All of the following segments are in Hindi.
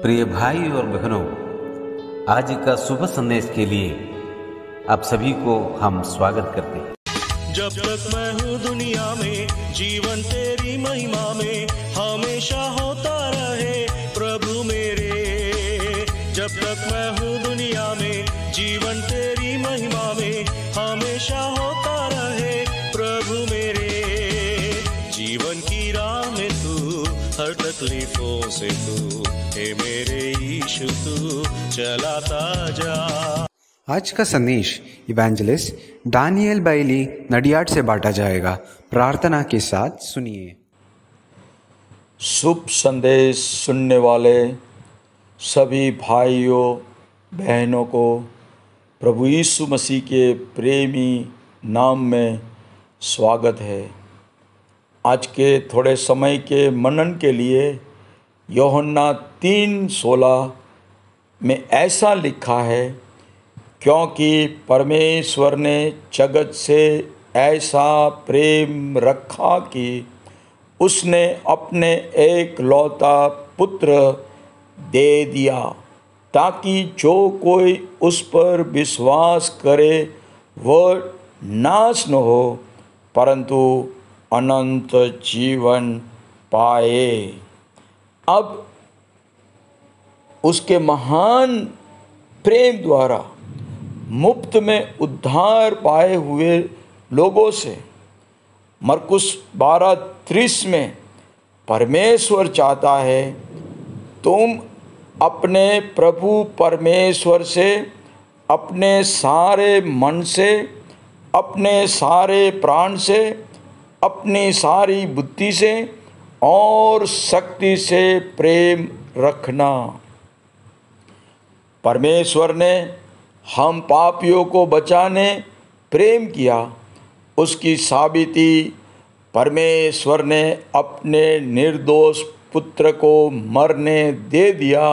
प्रिय भाई और बहनों, आज का शुभ संदेश के लिए आप सभी को हम स्वागत करते हैं। जब तक मैं हूँ दुनिया में, जीवन तेरी महिमा में हमेशा होता रहे प्रभु मेरे। जब तक मैं हूँ दुनिया में, जीवन तेरी महिमा में हमेशा होता रहे प्रभु मेरे। जीवन की राह में तू, हर तकलीफों से तू, हे मेरे यीशु तू चलाता जा। आज का संदेश इवेंजलिस्ट दानियल बैली नडियाड से बांटा जाएगा। प्रार्थना के साथ सुनिए। शुभ संदेश सुनने वाले सभी भाइयों बहनों को प्रभु यीशु मसीह के प्रेमी नाम में स्वागत है। आज के थोड़े समय के मनन के लिए यूहन्ना 3:16 में ऐसा लिखा है, क्योंकि परमेश्वर ने जगत से ऐसा प्रेम रखा कि उसने अपने एकलौता पुत्र दे दिया, ताकि जो कोई उस पर विश्वास करे वह नाश न हो परंतु अनंत जीवन पाए। अब उसके महान प्रेम द्वारा मुफ्त में उद्धार पाए हुए लोगों से मरकुस 12:30 में परमेश्वर चाहता है तुम अपने प्रभु परमेश्वर से अपने सारे मन से, अपने सारे प्राण से, अपनी सारी बुद्धि से और शक्ति से प्रेम रखना। परमेश्वर ने हम पापियों को बचाने प्रेम किया। उसकी साबिती परमेश्वर ने अपने निर्दोष पुत्र को मरने दे दिया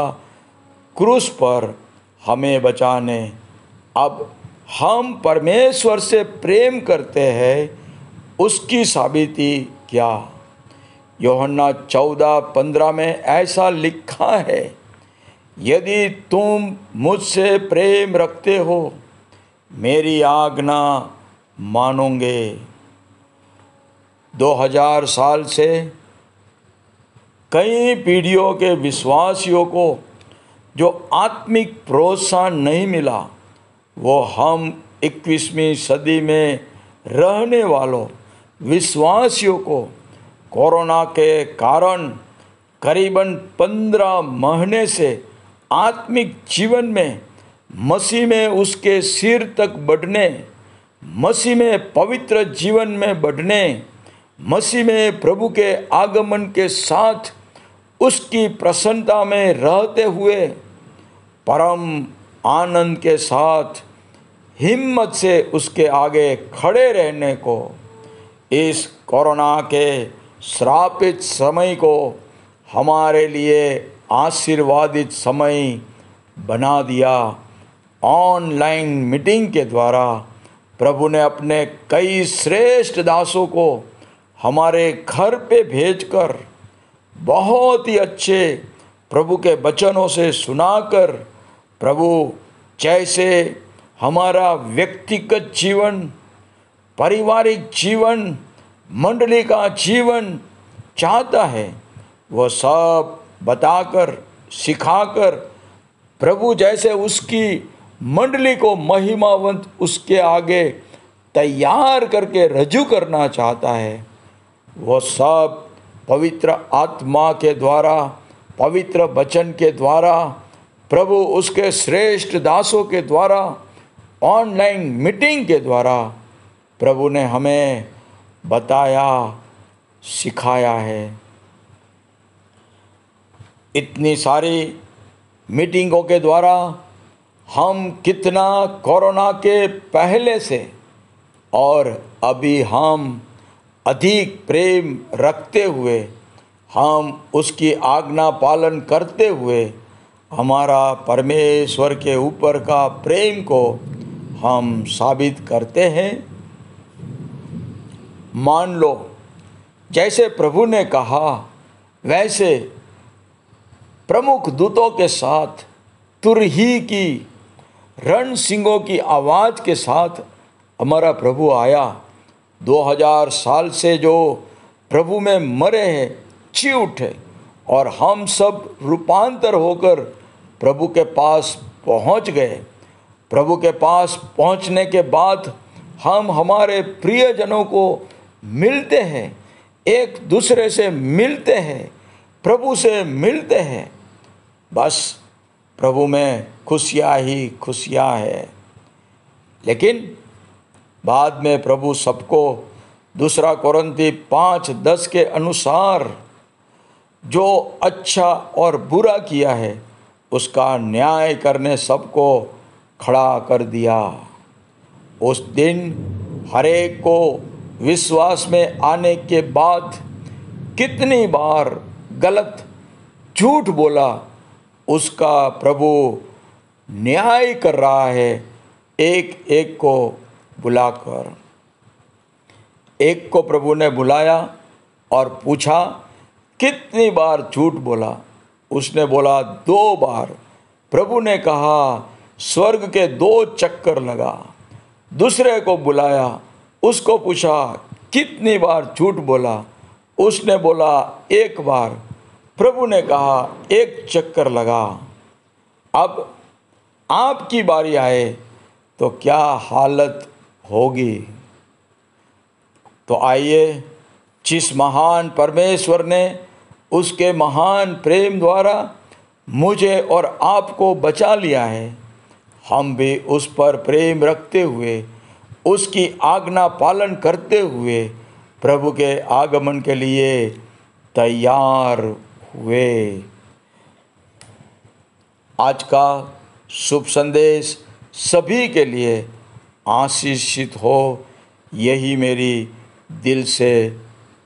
क्रूस पर हमें बचाने। अब हम परमेश्वर से प्रेम करते हैं, उसकी साबिती क्या? यूहन्ना 14:15 में ऐसा लिखा है, यदि तुम मुझसे प्रेम रखते हो मेरी आज्ञा मानोगे। 2000 साल से कई पीढ़ियों के विश्वासियों को जो आत्मिक प्रोत्साहन नहीं मिला, वो हम 21वीं सदी में रहने वालों विश्वासियों को कोरोना के कारण करीबन 15 महीने से आत्मिक जीवन में मसीह में उसके सिर तक बढ़ने, मसीह में पवित्र जीवन में बढ़ने, मसीह में प्रभु के आगमन के साथ उसकी प्रसन्नता में रहते हुए परम आनंद के साथ हिम्मत से उसके आगे खड़े रहने को, इस कोरोना के श्रापित समय को हमारे लिए आशीर्वादित समय बना दिया। ऑनलाइन मीटिंग के द्वारा प्रभु ने अपने कई श्रेष्ठ दासों को हमारे घर पे भेजकर बहुत ही अच्छे प्रभु के वचनों से सुनाकर प्रभु जैसे हमारा व्यक्तिगत जीवन, पारिवारिक जीवन, मंडली का जीवन चाहता है, वह सब बताकर सिखाकर प्रभु जैसे उसकी मंडली को महिमावंत उसके आगे तैयार करके रजू करना चाहता है। वह सब पवित्र आत्मा के द्वारा, पवित्र वचन के द्वारा, प्रभु उसके श्रेष्ठ दासों के द्वारा, ऑनलाइन मीटिंग के द्वारा प्रभु ने हमें बताया, सिखाया है। इतनी सारी मीटिंगों के द्वारा हम कितना कोरोना के पहले से और अभी हम अधिक प्रेम रखते हुए, हम उसकी आज्ञा पालन करते हुए हमारा परमेश्वर के ऊपर का प्रेम को हम साबित करते हैं। मान लो जैसे प्रभु ने कहा वैसे प्रमुख दूतों के साथ तुरही की रण सिंहों की आवाज़ के साथ हमारा प्रभु आया। 2000 साल से जो प्रभु में मरे हैं जी उठे और हम सब रूपांतर होकर प्रभु के पास पहुंच गए। प्रभु के पास पहुंचने के बाद हम हमारे प्रियजनों को मिलते हैं, एक दूसरे से मिलते हैं, प्रभु से मिलते हैं। बस प्रभु में खुशियाँ ही खुशियाँ है। लेकिन बाद में प्रभु सबको 2 कोरिन्थी 5:10 के अनुसार जो अच्छा और बुरा किया है उसका न्याय करने सबको खड़ा कर दिया। उस दिन हरेक को विश्वास में आने के बाद कितनी बार गलत झूठ बोला उसका प्रभु न्याय कर रहा है, एक एक को बुलाकर। एक को प्रभु ने बुलाया और पूछा कितनी बार झूठ बोला। उसने बोला 2 बार। प्रभु ने कहा स्वर्ग के 2 चक्कर लगा। दूसरे को बुलाया, उसको पूछा कितनी बार झूठ बोला। उसने बोला 1 बार। प्रभु ने कहा 1 चक्कर लगा। अब आपकी बारी आए तो क्या हालत होगी। तो आइए, जिस महान परमेश्वर ने उसके महान प्रेम द्वारा मुझे और आपको बचा लिया है, हम भी उस पर प्रेम रखते हुए, उसकी आज्ञा पालन करते हुए प्रभु के आगमन के लिए तैयार हुए। आज का शुभ संदेश सभी के लिए आशीषित हो, यही मेरी दिल से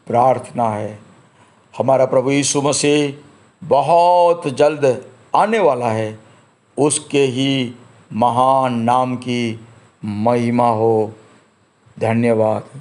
प्रार्थना है। हमारा प्रभु यीशु मसीह बहुत जल्द आने वाला है। उसके ही महान नाम की महिमा हो। धन्यवाद।